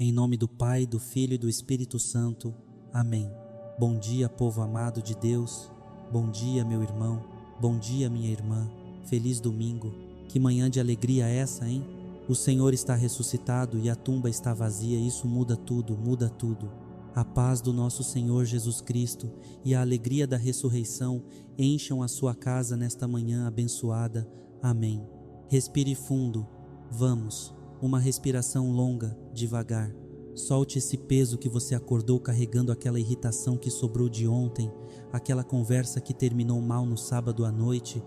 Em nome do Pai, do Filho e do Espírito Santo. Amém. Bom dia, povo amado de Deus. Bom dia, meu irmão. Bom dia, minha irmã. Feliz domingo. Que manhã de alegria é essa, hein? O Senhor está ressuscitado e a tumba está vazia. Isso muda tudo, muda tudo. A paz do nosso Senhor Jesus Cristo e a alegria da ressurreição encham a sua casa nesta manhã abençoada. Amém. Respire fundo. Vamos. Uma respiração longa, devagar. Solte esse peso que você acordou carregando, aquela irritação que sobrou de ontem, aquela conversa que terminou mal no sábado à noite,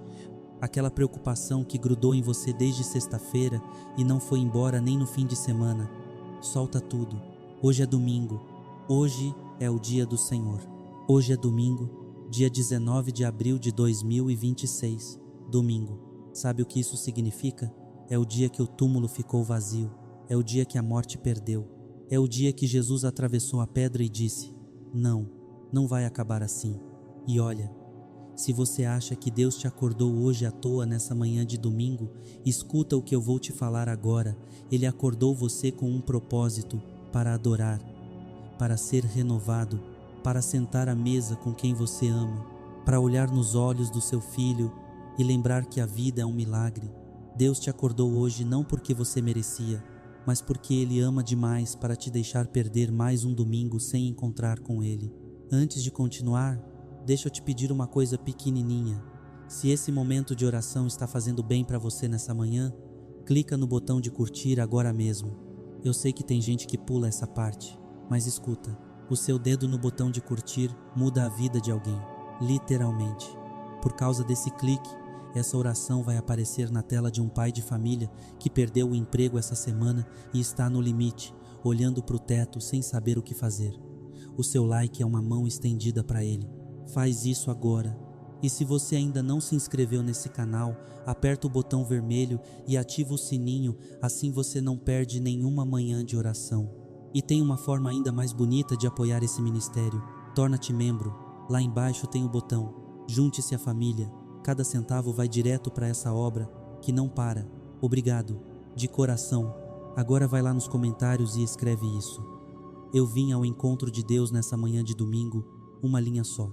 aquela preocupação que grudou em você desde sexta-feira e não foi embora nem no fim de semana. Solta tudo. Hoje é domingo. Hoje é o dia do Senhor. Hoje é domingo, dia 19 de abril de 2026. Domingo. Sabe o que isso significa? É o dia que o túmulo ficou vazio. É o dia que a morte perdeu. É o dia que Jesus atravessou a pedra e disse: não vai acabar assim. E olha, se você acha que Deus te acordou hoje à toa nessa manhã de domingo, escuta o que eu vou te falar agora. Ele acordou você com um propósito: para adorar, para ser renovado, para sentar à mesa com quem você ama, para olhar nos olhos do seu filho e lembrar que a vida é um milagre. Deus te acordou hoje não porque você merecia, mas porque Ele ama demais para te deixar perder mais um domingo sem encontrar com Ele. Antes de continuar, deixa eu te pedir uma coisa pequenininha. Se esse momento de oração está fazendo bem para você nessa manhã, clica no botão de curtir agora mesmo. Eu sei que tem gente que pula essa parte, mas escuta, o seu dedo no botão de curtir muda a vida de alguém, literalmente. Por causa desse clique, essa oração vai aparecer na tela de um pai de família que perdeu o emprego essa semana e está no limite, olhando para o teto sem saber o que fazer. O seu like é uma mão estendida para ele. Faz isso agora. E se você ainda não se inscreveu nesse canal, aperta o botão vermelho e ativa o sininho, assim você não perde nenhuma manhã de oração. E tem uma forma ainda mais bonita de apoiar esse ministério. Torna-te membro. Lá embaixo tem o botão. Junte-se à família. Cada centavo vai direto para essa obra que não para. Obrigado, de coração. Agora vai lá nos comentários e escreve isso: eu vim ao encontro de Deus nessa manhã de domingo, uma linha só.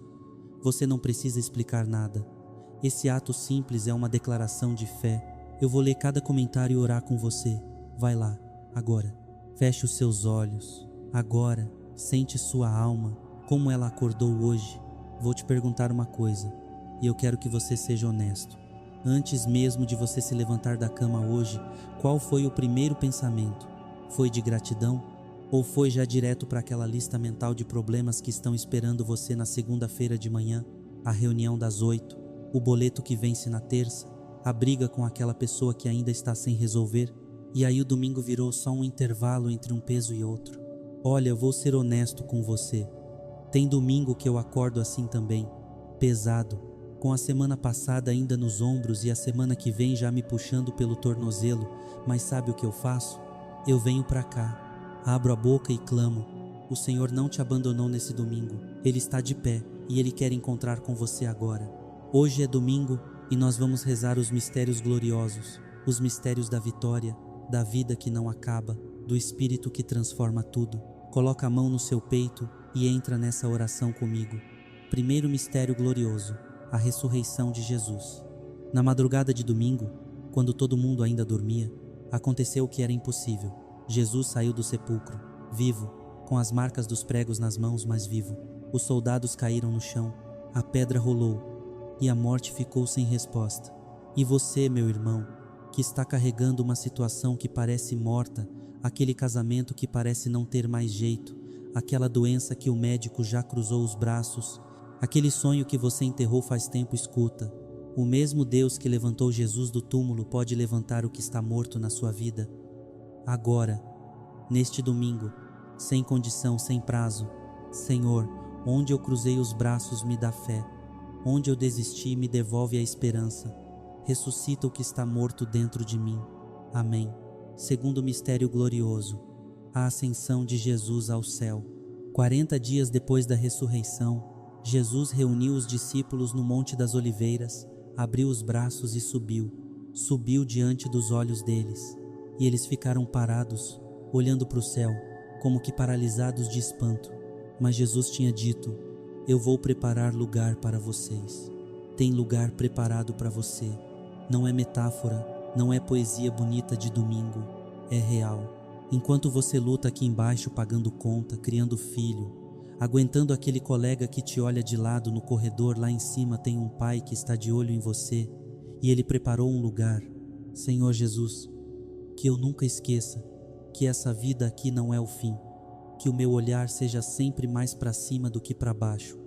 Você não precisa explicar nada. Esse ato simples é uma declaração de fé. Eu vou ler cada comentário e orar com você. Vai lá, agora. Feche os seus olhos. Agora, sente sua alma, como ela acordou hoje. Vou te perguntar uma coisa. E eu quero que você seja honesto. Antes mesmo de você se levantar da cama hoje, qual foi o primeiro pensamento? Foi de gratidão? Ou foi já direto para aquela lista mental de problemas que estão esperando você na segunda-feira de manhã? A reunião das 8, o boleto que vence na terça, a briga com aquela pessoa que ainda está sem resolver? E aí o domingo virou só um intervalo entre um peso e outro. Olha, eu vou ser honesto com você. Tem domingo que eu acordo assim também, pesado, com a semana passada ainda nos ombros e a semana que vem já me puxando pelo tornozelo. Mas sabe o que eu faço? Eu venho para cá, abro a boca e clamo. O Senhor não te abandonou nesse domingo. Ele está de pé e Ele quer encontrar com você agora. Hoje é domingo e nós vamos rezar os mistérios gloriosos, os mistérios da vitória, da vida que não acaba, do Espírito que transforma tudo. Coloca a mão no seu peito e entra nessa oração comigo. Primeiro mistério glorioso: a ressurreição de Jesus. Na madrugada de domingo, quando todo mundo ainda dormia, aconteceu o que era impossível. Jesus saiu do sepulcro, vivo, com as marcas dos pregos nas mãos, mas vivo. Os soldados caíram no chão, a pedra rolou e a morte ficou sem resposta. E você, meu irmão, que está carregando uma situação que parece morta, aquele casamento que parece não ter mais jeito, aquela doença que o médico já cruzou os braços, aquele sonho que você enterrou faz tempo, escuta. O mesmo Deus que levantou Jesus do túmulo pode levantar o que está morto na sua vida. Agora, neste domingo, sem condição, sem prazo. Senhor, onde eu cruzei os braços me dá fé. Onde eu desisti me devolve a esperança. Ressuscita o que está morto dentro de mim. Amém. Segundo mistério glorioso: a ascensão de Jesus ao céu. 40 dias depois da ressurreição, Jesus reuniu os discípulos no Monte das Oliveiras, abriu os braços e subiu diante dos olhos deles. E eles ficaram parados, olhando para o céu. como que paralisados de espanto. Mas Jesus tinha dito: eu vou preparar lugar para vocês. Tem lugar preparado para você. Não é metáfora, não é poesia bonita de domingo, é real. Enquanto você luta aqui embaixo pagando conta, criando filho, aguentando aquele colega que te olha de lado no corredor, lá em cima tem um pai que está de olho em você e ele preparou um lugar. Senhor Jesus, que eu nunca esqueça que essa vida aqui não é o fim, que o meu olhar seja sempre mais para cima do que para baixo.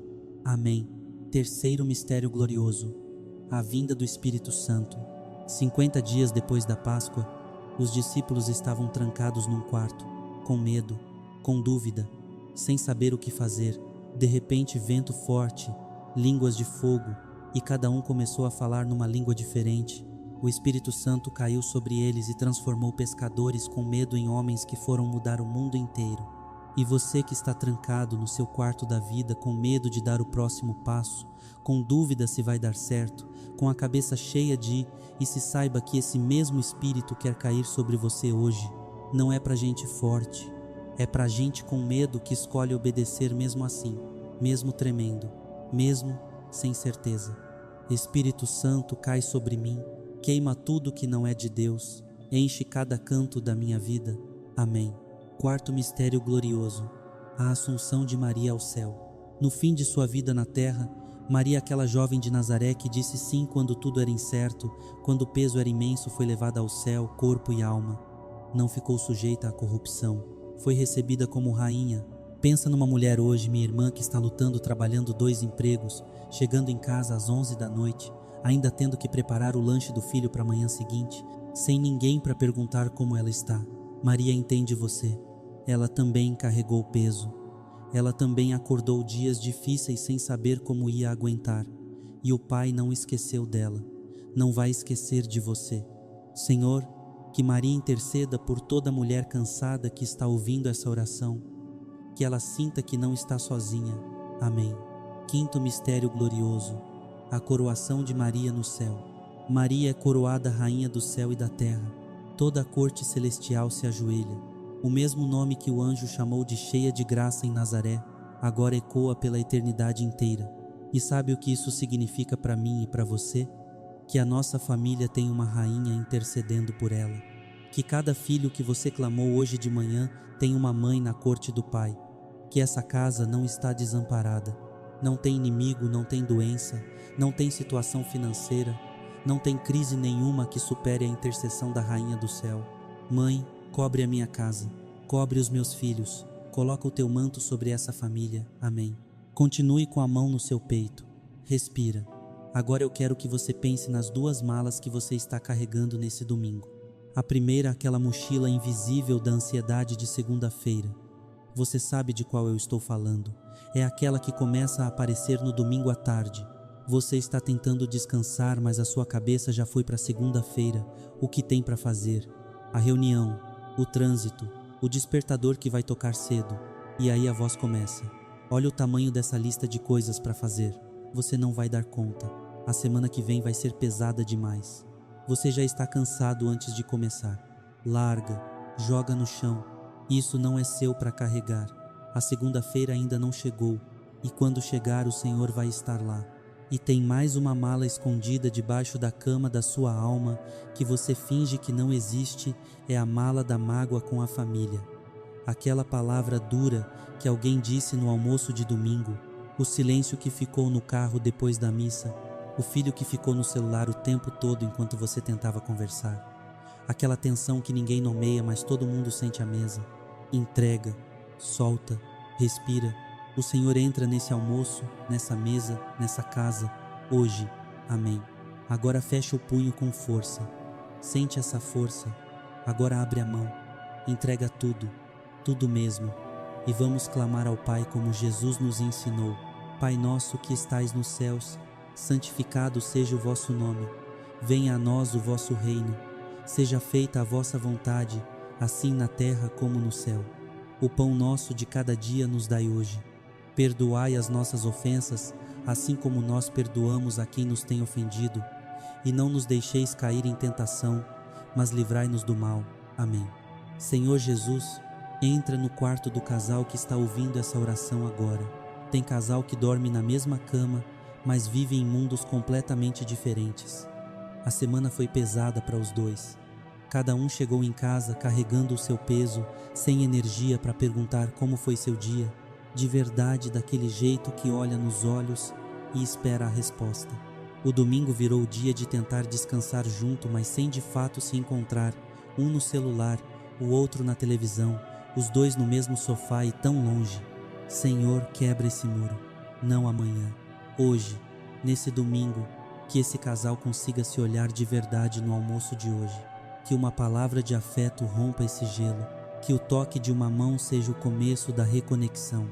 Amém. Terceiro mistério glorioso, a vinda do Espírito Santo. 50 dias depois da Páscoa, os discípulos estavam trancados num quarto, com medo, com dúvida, sem saber o que fazer. De repente, vento forte, línguas de fogo, e cada um começou a falar numa língua diferente. O Espírito Santo caiu sobre eles e transformou pescadores com medo em homens que foram mudar o mundo inteiro. E você que está trancado no seu quarto da vida, com medo de dar o próximo passo, com dúvida se vai dar certo, com a cabeça cheia de e se saiba que esse mesmo Espírito quer cair sobre você hoje. Não é para gente forte, é para gente com medo que escolhe obedecer mesmo assim, mesmo tremendo, mesmo sem certeza. Espírito Santo, cai sobre mim, queima tudo que não é de Deus, enche cada canto da minha vida. Amém. Quarto mistério glorioso, a Assunção de Maria ao céu. No fim de sua vida na terra, Maria, aquela jovem de Nazaré que disse sim quando tudo era incerto, quando o peso era imenso, foi levada ao céu, corpo e alma. Não ficou sujeita à corrupção, foi recebida como rainha. Pensa numa mulher hoje, minha irmã, que está lutando, trabalhando 2 empregos, chegando em casa às 11 da noite, ainda tendo que preparar o lanche do filho para a manhã seguinte, sem ninguém para perguntar como ela está. Maria entende você. Ela também carregou o peso. Ela também acordou dias difíceis sem saber como ia aguentar. E o Pai não esqueceu dela. Não vai esquecer de você. Senhor, que Maria interceda por toda mulher cansada que está ouvindo essa oração. Que ela sinta que não está sozinha. Amém. Quinto mistério glorioso, a coroação de Maria no céu. Maria é coroada rainha do céu e da terra. Toda a corte celestial se ajoelha. O mesmo nome que o anjo chamou de cheia de graça em Nazaré, agora ecoa pela eternidade inteira. E sabe o que isso significa para mim e para você? Que a nossa família tem uma rainha intercedendo por ela. Que cada filho que você clamou hoje de manhã tem uma mãe na corte do Pai. Que essa casa não está desamparada. Não tem inimigo, não tem doença, não tem situação financeira, não tem crise nenhuma que supere a intercessão da rainha do céu. Mãe, cobre a minha casa, cobre os meus filhos, coloca o teu manto sobre essa família. Amém. Continue com a mão no seu peito. Respira. Agora eu quero que você pense nas 2 malas que você está carregando nesse domingo. A primeira, aquela mochila invisível da ansiedade de segunda-feira. Você sabe de qual eu estou falando. É aquela que começa a aparecer no domingo à tarde. Você está tentando descansar, mas a sua cabeça já foi para segunda-feira. O que tem para fazer? A reunião, o trânsito, o despertador que vai tocar cedo. E aí a voz começa. Olha o tamanho dessa lista de coisas para fazer. Você não vai dar conta. A semana que vem vai ser pesada demais. Você já está cansado antes de começar. Larga, joga no chão. Isso não é seu para carregar. A segunda-feira ainda não chegou. E quando chegar, o Senhor vai estar lá. E tem mais uma mala escondida debaixo da cama da sua alma que você finge que não existe. É a mala da mágoa com a família. Aquela palavra dura que alguém disse no almoço de domingo. O silêncio que ficou no carro depois da missa. O filho que ficou no celular o tempo todo enquanto você tentava conversar. Aquela tensão que ninguém nomeia, mas todo mundo sente à mesa. Entrega, solta, respira. O Senhor entra nesse almoço, nessa mesa, nessa casa, hoje. Amém. Agora fecha o punho com força. Sente essa força. Agora abre a mão. Entrega tudo, tudo mesmo. E vamos clamar ao Pai como Jesus nos ensinou. Pai nosso que estais nos céus, santificado seja o vosso nome. Venha a nós o vosso reino. Seja feita a vossa vontade, assim na terra como no céu. O pão nosso de cada dia nos dai hoje. Perdoai as nossas ofensas, assim como nós perdoamos a quem nos tem ofendido. E não nos deixeis cair em tentação, mas livrai-nos do mal. Amém. Senhor Jesus, Entra no quarto do casal que está ouvindo essa oração agora. Tem casal que dorme na mesma cama, mas vive em mundos completamente diferentes. A semana foi pesada para os dois. Cada um chegou em casa carregando o seu peso, sem energia para perguntar como foi seu dia, de verdade daquele jeito que olha nos olhos e espera a resposta. O domingo virou o dia de tentar descansar junto, mas sem de fato se encontrar, um no celular, o outro na televisão, os dois no mesmo sofá e tão longe. Senhor, quebra esse muro, não amanhã, hoje, nesse domingo, que esse casal consiga se olhar de verdade no almoço de hoje. Que uma palavra de afeto rompa esse gelo, que o toque de uma mão seja o começo da reconexão.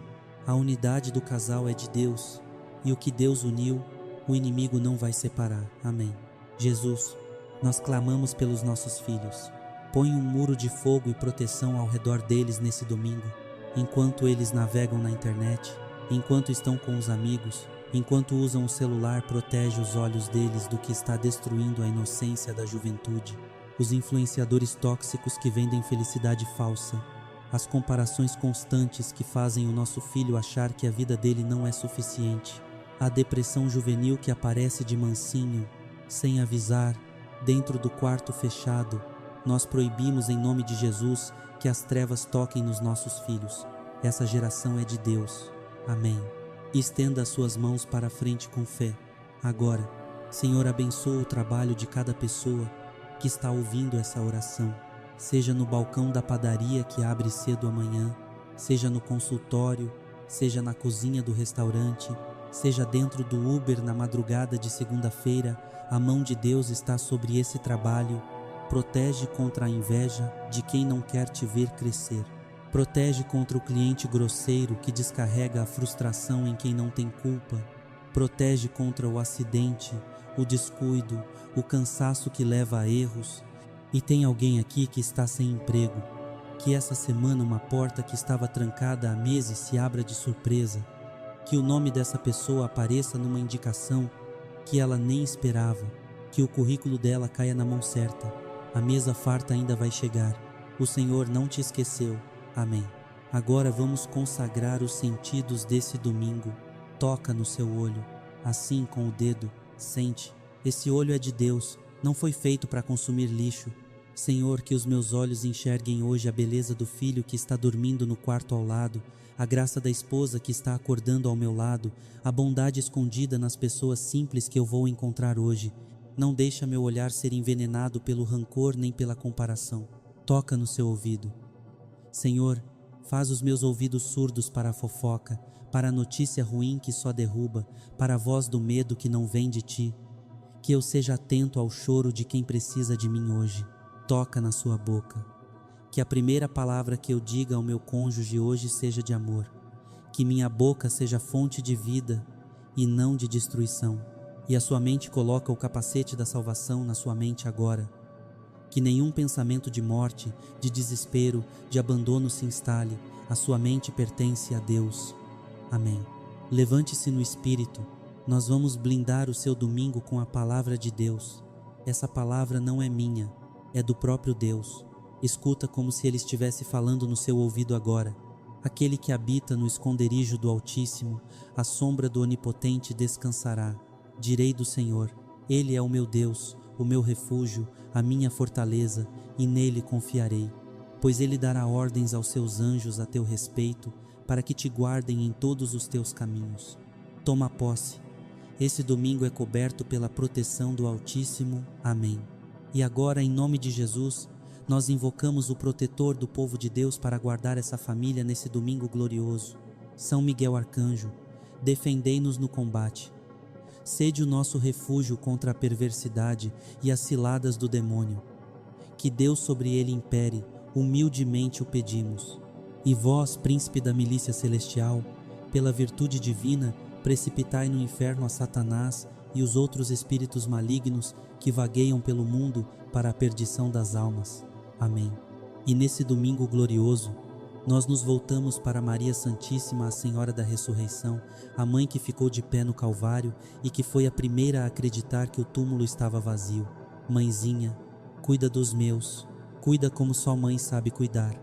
A unidade do casal é de Deus, e o que Deus uniu, o inimigo não vai separar. Amém. Jesus, nós clamamos pelos nossos filhos. Põe um muro de fogo e proteção ao redor deles nesse domingo, enquanto eles navegam na internet, enquanto estão com os amigos, enquanto usam o celular, protege os olhos deles do que está destruindo a inocência da juventude. Os influenciadores tóxicos que vendem felicidade falsa, as comparações constantes que fazem o nosso filho achar que a vida dele não é suficiente, a depressão juvenil que aparece de mansinho, sem avisar, dentro do quarto fechado. Nós proibimos em nome de Jesus que as trevas toquem nos nossos filhos. Essa geração é de Deus. Amém. Estenda as suas mãos para a frente com fé. Agora, Senhor, abençoa o trabalho de cada pessoa que está ouvindo essa oração, seja no balcão da padaria que abre cedo amanhã, seja no consultório, seja na cozinha do restaurante, seja dentro do Uber na madrugada de segunda-feira. A mão de Deus está sobre esse trabalho. Protege contra a inveja de quem não quer te ver crescer. Protege contra o cliente grosseiro que descarrega a frustração em quem não tem culpa. Protege contra o acidente, o descuido, o cansaço que leva a erros. E tem alguém aqui que está sem emprego. Que essa semana uma porta que estava trancada há meses se abra de surpresa. Que o nome dessa pessoa apareça numa indicação que ela nem esperava. Que o currículo dela caia na mão certa. A mesa farta ainda vai chegar. O Senhor não te esqueceu. Amém. Agora vamos consagrar os sentidos desse domingo. Toca no seu olho, assim com o dedo. Sente, esse olho é de Deus, não foi feito para consumir lixo. Senhor, que os meus olhos enxerguem hoje a beleza do filho que está dormindo no quarto ao lado, a graça da esposa que está acordando ao meu lado, a bondade escondida nas pessoas simples que eu vou encontrar hoje. Não deixa meu olhar ser envenenado pelo rancor nem pela comparação. Toca no seu ouvido. Senhor, faz os meus ouvidos surdos para a fofoca, para a notícia ruim que só derruba, para a voz do medo que não vem de ti. Que eu seja atento ao choro de quem precisa de mim hoje. Toca na sua boca. Que a primeira palavra que eu diga ao meu cônjuge hoje seja de amor. Que minha boca seja fonte de vida e não de destruição. E a sua mente coloca o capacete da salvação na sua mente agora. Que nenhum pensamento de morte, de desespero, de abandono se instale. A sua mente pertence a Deus. Amém. Levante-se no Espírito. Nós vamos blindar o seu domingo com a palavra de Deus. Essa palavra não é minha, é do próprio Deus. Escuta como se Ele estivesse falando no seu ouvido agora. Aquele que habita no esconderijo do Altíssimo, à sombra do Onipotente descansará. Direi do Senhor, Ele é o meu Deus, o meu refúgio, a minha fortaleza, e nele confiarei. Pois Ele dará ordens aos seus anjos a teu respeito, para que te guardem em todos os teus caminhos. Toma posse. Esse domingo é coberto pela proteção do Altíssimo. Amém. E agora, em nome de Jesus, nós invocamos o protetor do povo de Deus para guardar essa família nesse domingo glorioso. São Miguel Arcanjo, defendei-nos no combate. Sede o nosso refúgio contra a perversidade e as ciladas do demônio. Que Deus sobre ele impere, humildemente o pedimos. E vós, príncipe da milícia celestial, pela virtude divina, precipitai no inferno a Satanás e os outros espíritos malignos que vagueiam pelo mundo para a perdição das almas. Amém. E nesse domingo glorioso, nós nos voltamos para Maria Santíssima, a Senhora da Ressurreição, a mãe que ficou de pé no Calvário e que foi a primeira a acreditar que o túmulo estava vazio. Mãezinha, cuida dos meus, cuida como só mãe sabe cuidar.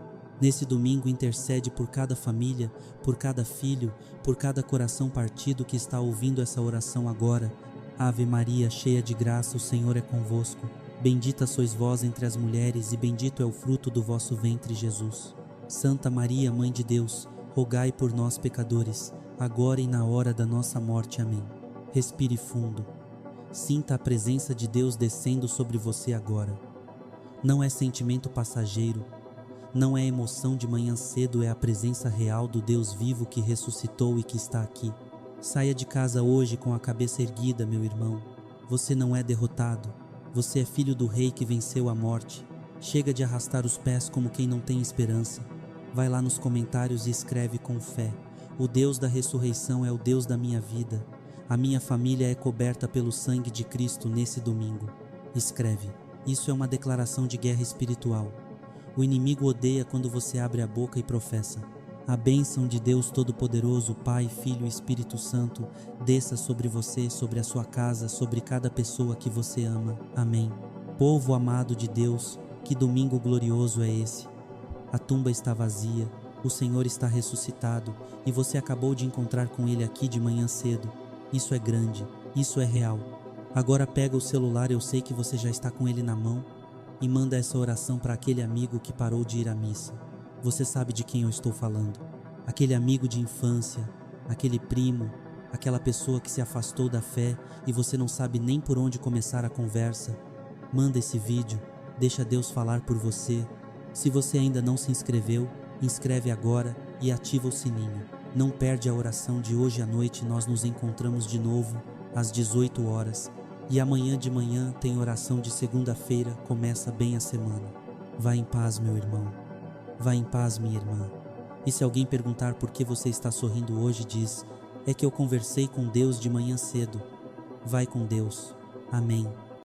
Nesse domingo, intercede por cada família, por cada filho, por cada coração partido que está ouvindo essa oração agora. Ave Maria, cheia de graça, o Senhor é convosco. Bendita sois vós entre as mulheres e bendito é o fruto do vosso ventre, Jesus. Santa Maria, Mãe de Deus, rogai por nós, pecadores, agora e na hora da nossa morte. Amém. Respire fundo. Sinta a presença de Deus descendo sobre você agora. Não é sentimento passageiro, não é emoção de manhã cedo, é a presença real do Deus vivo que ressuscitou e que está aqui. Saia de casa hoje com a cabeça erguida, meu irmão. Você não é derrotado. Você é filho do Rei que venceu a morte. Chega de arrastar os pés como quem não tem esperança. Vai lá nos comentários e escreve com fé: o Deus da ressurreição é o Deus da minha vida. A minha família é coberta pelo sangue de Cristo nesse domingo. Escreve. Isso é uma declaração de guerra espiritual. O inimigo odeia quando você abre a boca e professa. A bênção de Deus Todo-Poderoso, Pai, Filho e Espírito Santo, desça sobre você, sobre a sua casa, sobre cada pessoa que você ama. Amém. Povo amado de Deus, que domingo glorioso é esse? A tumba está vazia, o Senhor está ressuscitado e você acabou de encontrar com Ele aqui de manhã cedo. Isso é grande, isso é real. Agora pega o celular, eu sei que você já está com ele na mão, e manda essa oração para aquele amigo que parou de ir à missa. Você sabe de quem eu estou falando. Aquele amigo de infância, aquele primo, aquela pessoa que se afastou da fé e você não sabe nem por onde começar a conversa. Manda esse vídeo, deixa Deus falar por você. Se você ainda não se inscreveu, inscreve agora e ativa o sininho. Não perde a oração de hoje à noite, nós nos encontramos de novo às 18 horas. E amanhã de manhã tem oração de segunda-feira, começa bem a semana. Vá em paz, meu irmão. Vá em paz, minha irmã. E se alguém perguntar por que você está sorrindo hoje, diz: é que eu conversei com Deus de manhã cedo. Vai com Deus. Amém.